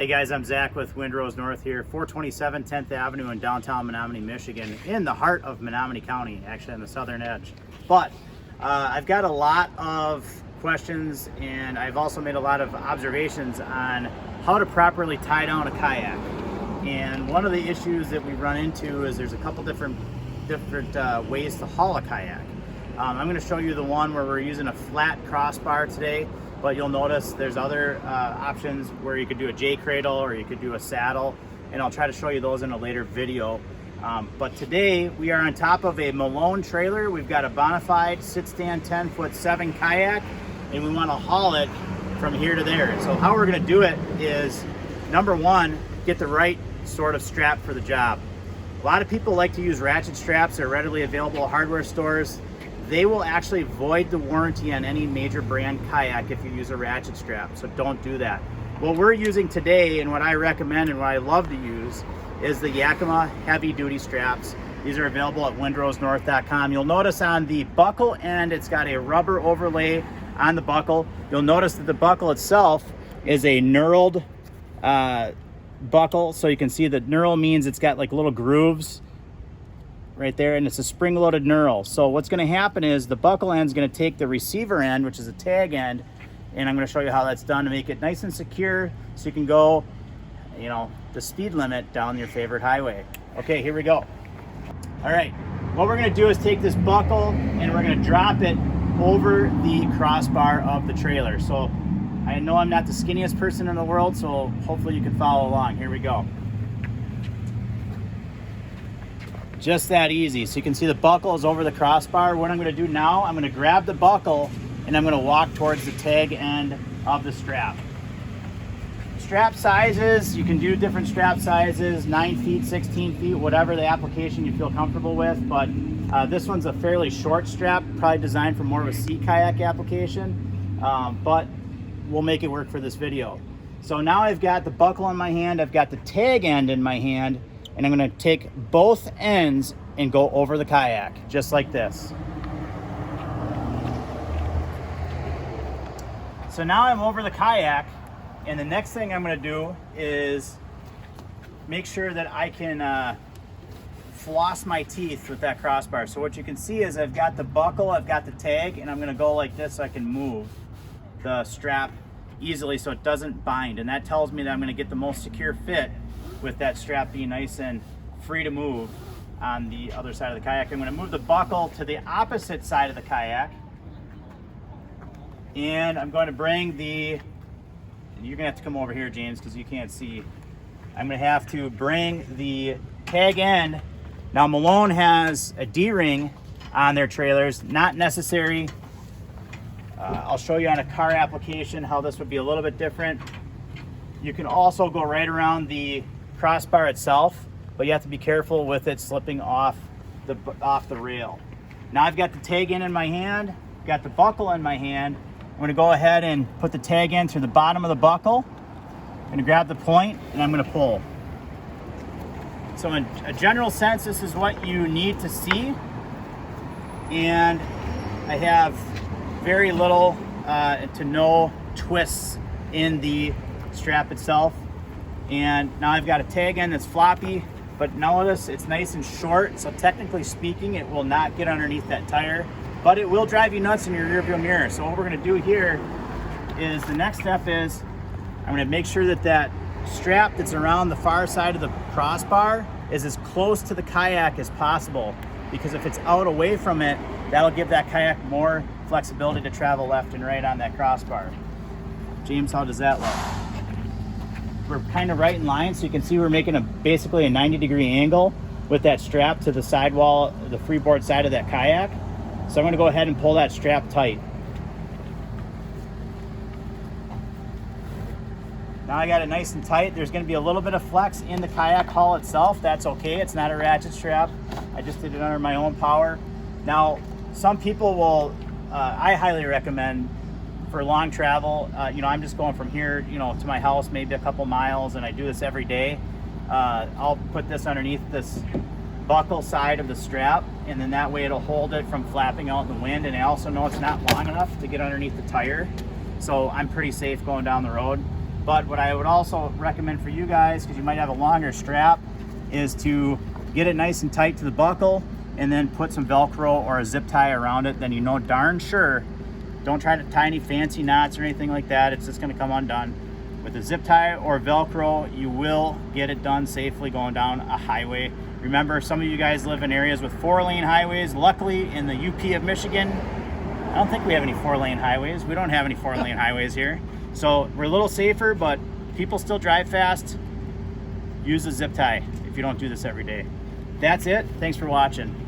Hey guys, I'm Zach with Windrose North here, 427 10th Avenue in downtown Menominee, Michigan, in the heart of Menominee County, actually on the southern edge. But I've got a lot of questions, and I've also made a lot of observations on how to properly tie down a kayak. And one of the issues that we run into is there's a couple different ways to haul a kayak. I'm going to show you the one where we're using a flat crossbar today, but you'll notice there's other options where you could do a J cradle or you could do a saddle, and I'll try to show you those in a later video. But today we are on top of a Malone trailer. We've got a bona fide sit stand 10'7" kayak, and we want to haul it from here to there. So how we're going to do it is, number one, get the right sort of strap for the job. A lot of people like to use ratchet straps. They're readily available at hardware stores. They will actually void the warranty on any major brand kayak if you use a ratchet strap, so don't do that. What we're using today, and what I recommend and what I love to use, is the Yakima heavy duty straps. These are available at windrosenorth.com. You'll notice on the buckle end, it's got a rubber overlay on the buckle. You'll notice that the buckle itself is a knurled buckle, so you can see that knurl means it's got like little grooves right there, and it's a spring-loaded knurl. So what's going to happen is the buckle end is going to take the receiver end, which is a tag end, and I'm going to show you how that's done to make it nice and secure so you can go, you know, the speed limit down your favorite highway. Okay, here we go. All right, what we're going to do is take this buckle and we're going to drop it over the crossbar of the trailer. So I know I'm not the skinniest person in the world, so hopefully you can follow along. Here we go. Just that easy. So you can see the buckle is over the crossbar. What I'm going to do now, I'm going to grab the buckle and I'm going to walk towards the tag end of the strap. Strap sizes, you can do different strap sizes, 9 feet, 16 feet, whatever the application you feel comfortable with. But this one's a fairly short strap, probably designed for more of a sea kayak application. But we'll make it work for this video. So now I've got the buckle in my hand, I've got the tag end in my hand, and I'm going to take both ends and go over the kayak, just like this. So now I'm over the kayak, and the next thing I'm going to do is make sure that I can floss my teeth with that crossbar. So what you can see is I've got the buckle, I've got the tag, and I'm going to go like this so I can move the strap easily so it doesn't bind, and that tells me that I'm going to get the most secure fit with that strap being nice and free to move on the other side of the kayak. I'm going to move the buckle to the opposite side of the kayak, and I'm going to bring the, and you're going to have to come over here, James, because you can't see. I'm going to have to bring the tag end. Now Malone has a D-ring on their trailers, not necessary. I'll show you on a car application how this would be a little bit different. You can also go right around the crossbar itself, but you have to be careful with it slipping off the rail. Now I've got the tag end in my hand, got the buckle in my hand. I'm going to go ahead and put the tag end through the bottom of the buckle. I'm going to grab the point and I'm going to pull. So in a general sense, this is what you need to see, and I have very little to no twists in the strap itself. And now I've got a tag end that's floppy, but notice it's nice and short, so technically speaking it will not get underneath that tire, but it will drive you nuts in your rearview mirror. So what we're going to do here is, the next step is I'm going to make sure that that strap that's around the far side of the crossbar is as close to the kayak as possible, because if it's out away from it, that'll give that kayak more flexibility to travel left and right on that crossbar. James, how does that look? We're kind of right in line, so you can see we're making basically a 90-degree angle with that strap to the sidewall, the freeboard side of that kayak. So I'm going to go ahead and pull that strap tight. Now I got it nice and tight. There's going to be a little bit of flex in the kayak hull itself. That's okay. It's not a ratchet strap. I just did it under my own power. Now, some people will, I highly recommend for long travel, I'm just going from here, to my house, maybe a couple miles, and I do this every day. I'll put this underneath this buckle side of the strap, and then that way it'll hold it from flapping out in the wind. And I also know it's not long enough to get underneath the tire, so I'm pretty safe going down the road. But what I would also recommend for you guys, because you might have a longer strap, is to get it nice and tight to the buckle and then put some Velcro or a zip tie around it. Then you know darn sure, don't try to tie any fancy knots or anything like that. It's just gonna come undone. With a zip tie or Velcro, you will get it done safely going down a highway. Remember, some of you guys live in areas with 4-lane highways. Luckily, in the UP of Michigan, I don't think we have any 4-lane highways. We don't have any 4-lane highways here. So we're a little safer, but people still drive fast. Use a zip tie if you don't do this every day. That's it. Thanks for watching.